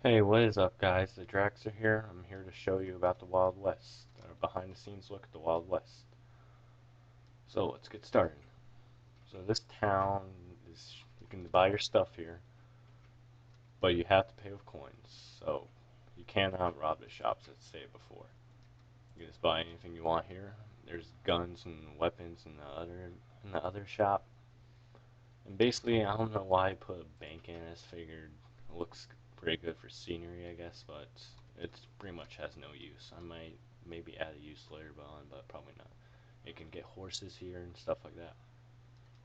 Hey, what is up, guys? The Draxer here. I'm here to show you about the Wild West, a behind the scenes look at the Wild West. So let's get started. So this town is, you can buy your stuff here, but you have to pay with coins. So you cannot rob the shops that say it before. You can just buy anything you want here. There's guns and weapons in the other shop. And basically, I don't know why I put a bank in. I just figured it looks pretty good for scenery, I guess, but it pretty much has no use. I might maybe add a use later on, but probably not. You can get horses here and stuff like that.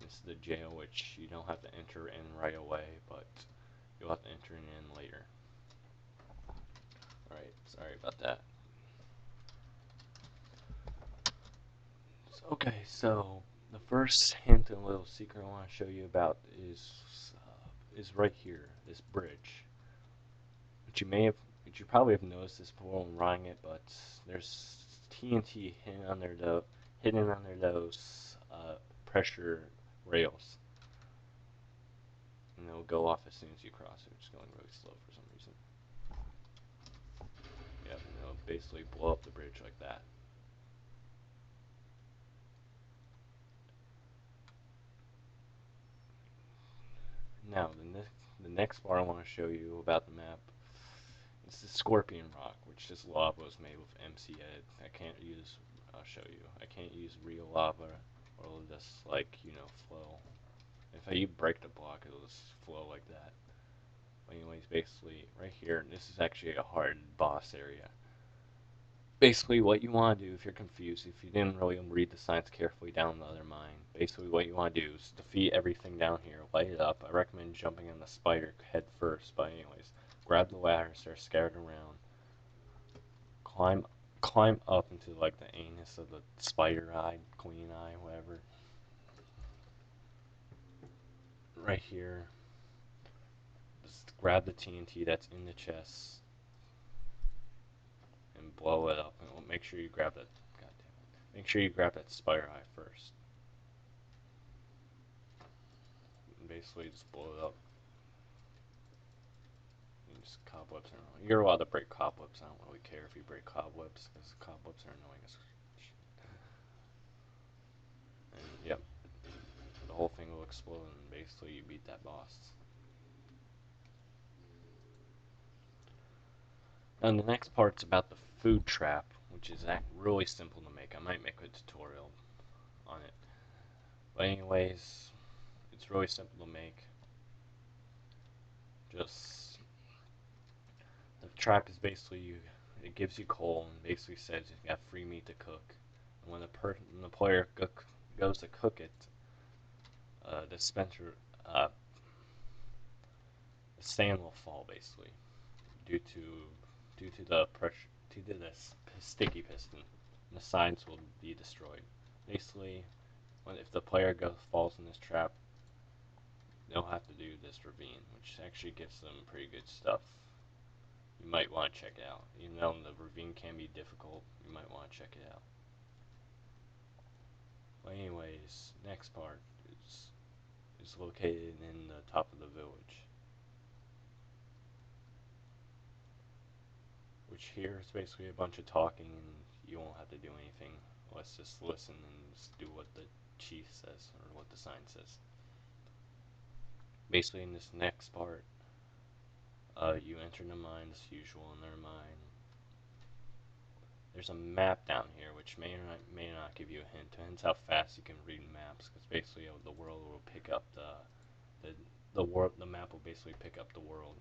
This is the jail, which you don't have to enter in right away, but you'll have to enter in later. Alright, sorry about that. So the first hint and little secret I want to show you about is right here, this bridge. Which which you probably have noticed this before when riding it, but there's TNT hidden under those pressure rails, and they'll go off as soon as you cross it. It's going really slow for some reason. Yeah, and they'll basically blow up the bridge like that. Now, the next part I want to show you about the map is the Scorpion Rock, which this lava was made with MC8. I'll show you. I can't use real lava or it'll just, flow. If you break the block, it'll just flow like that. But anyways, basically, right here, this is actually a hard boss area. Basically, what you want to do if you're confused, if you didn't really read the signs carefully down the other mine, basically what you want to do is defeat everything down here, light it up. I recommend jumping on the spider head first, but anyways, grab the ladders that are scattered around, climb climb up into like the anus of the spider eye, queen eye, whatever. Right here, just grab the TNT that's in the chest and blow it up. And make sure you grab that. God damn it! Make sure you grab that spider eye first. And basically, just blow it up. And just cobwebs are annoying. You're allowed to break cobwebs. I don't really care if you break cobwebs because cobwebs are annoying as shit. And yep, the whole thing will explode, and basically you beat that boss. And the next part's about the food trap, which is really simple to make. I might make a tutorial on it. But anyways, it's really simple to make. Just the trap is basically it gives you coal and basically says you got free meat to cook. And when the player goes to cook it, the dispenser the sand will fall basically due to the pressure due to this sticky piston. And the signs will be destroyed. Basically, if the player falls in this trap, they'll have to do this ravine, which actually gives them pretty good stuff. You might want to check it out. Even though the ravine can be difficult, you might want to check it out. But anyways, next part is located in the top of the village, which here is basically a bunch of talking, and you won't have to do anything. Let's just listen and just do what the chief says or what the sign says. Basically, in this next part, you enter the mine as usual in their mine. There's a map down here which may not give you a hint. It hints how fast you can read maps, because basically the world will pick up the map will basically pick up the world.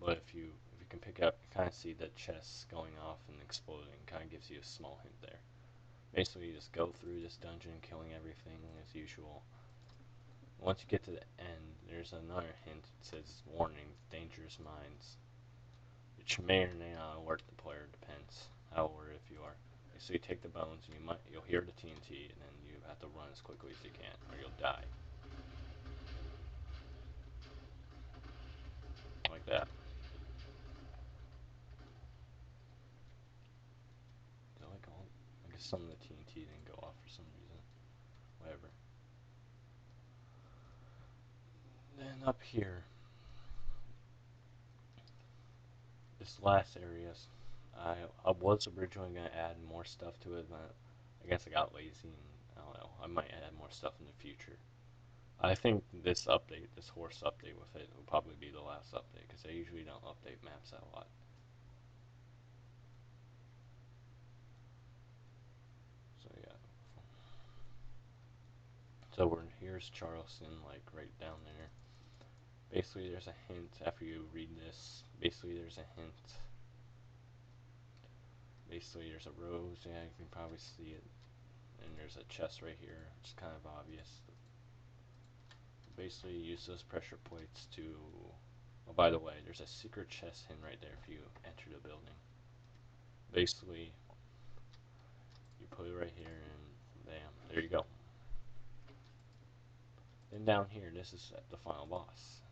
But if you can pick up, you kind of see the chests going off and exploding. Kind of gives you a small hint there. Basically, you just go through this dungeon, killing everything as usual. Once you get to the end, there's another hint. It says, "Warning: Dangerous mines," which may or may not alert the player. Depends how alert if you are. So you take the bones, and you'll hear the TNT, and then you have to run as quickly as you can, or you'll die. Like that. I guess some of the TNT didn't go off for some reason. Whatever. Then up here, this last area, I was originally going to add more stuff to it, but I guess I got lazy and I don't know. I might add more stuff in the future. I think this update, this horse update with it, will probably be the last update because I usually don't update maps that a lot. So yeah. So here's Charleston, like right down there. Basically, there's a hint after you read this. Basically, there's a hint. Basically, there's a rose. Yeah, you can probably see it. And there's a chest right here, which is kind of obvious. Basically, use those pressure plates to. Oh, by the way, there's a secret chest hidden right there if you enter the building. Basically, you put it right here, and bam, there you go. Then down here, this is the final boss.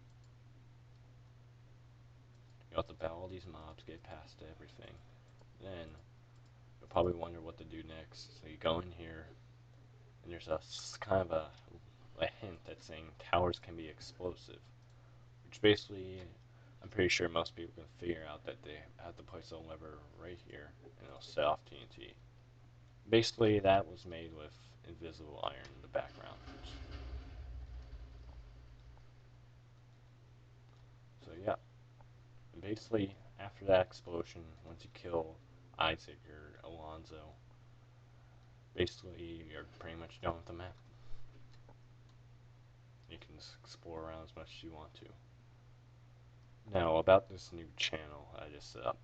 You have to battle all these mobs, get past everything. Then you'll probably wonder what to do next. So you go in here, and there's a kind of a hint that's saying towers can be explosive, which basically I'm pretty sure most people can figure out that they have to place a lever right here, and it'll set off TNT. Basically, that was made with invisible iron in the background. So yeah, and basically after that explosion, once you kill Isaac or Alonzo, basically you're pretty much done with the map. You can just explore around as much as you want to. Now about this new channel I just set up.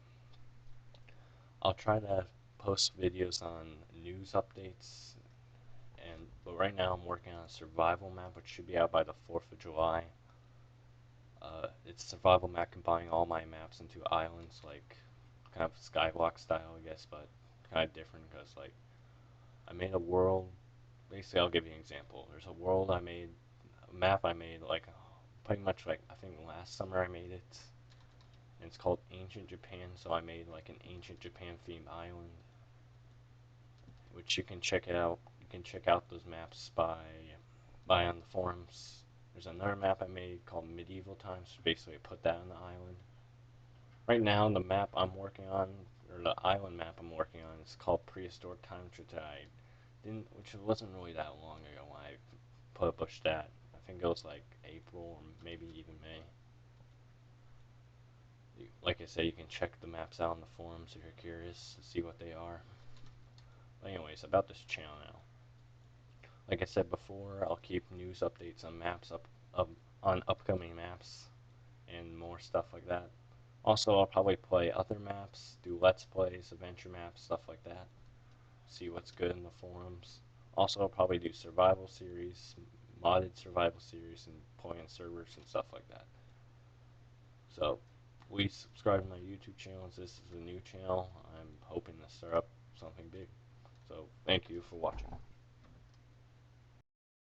I'll try to post videos on news updates, but right now I'm working on a survival map which should be out by the 4th of July. It's a survival map combining all my maps into islands, like kind of skyblock style, I guess, but kind of different because like I made a world. Basically, I'll give you an example. There's a world I made, a map I made like pretty much like I think last summer I made it, and it's called Ancient Japan. So I made like an Ancient Japan themed island, which you can check it out. You can check out those maps by on the forums. There's another map I made called Medieval Times. So basically, I put that on the island. Right now, the map I'm working on, or the island map I'm working on, is called Prehistoric Times, which wasn't really that long ago when I published that. I think it was like April or maybe even May. Like I said, you can check the maps out on the forums if you're curious to see what they are. But anyways, about this channel now. Like I said before, I'll keep news updates on on upcoming maps and more stuff like that. Also, I'll probably play other maps, do let's plays, adventure maps, stuff like that. See what's good in the forums. Also, I'll probably do survival series, modded survival series, and play on servers and stuff like that. So, please subscribe to my YouTube channel as this is a new channel. I'm hoping to start up something big. So, thank you for watching.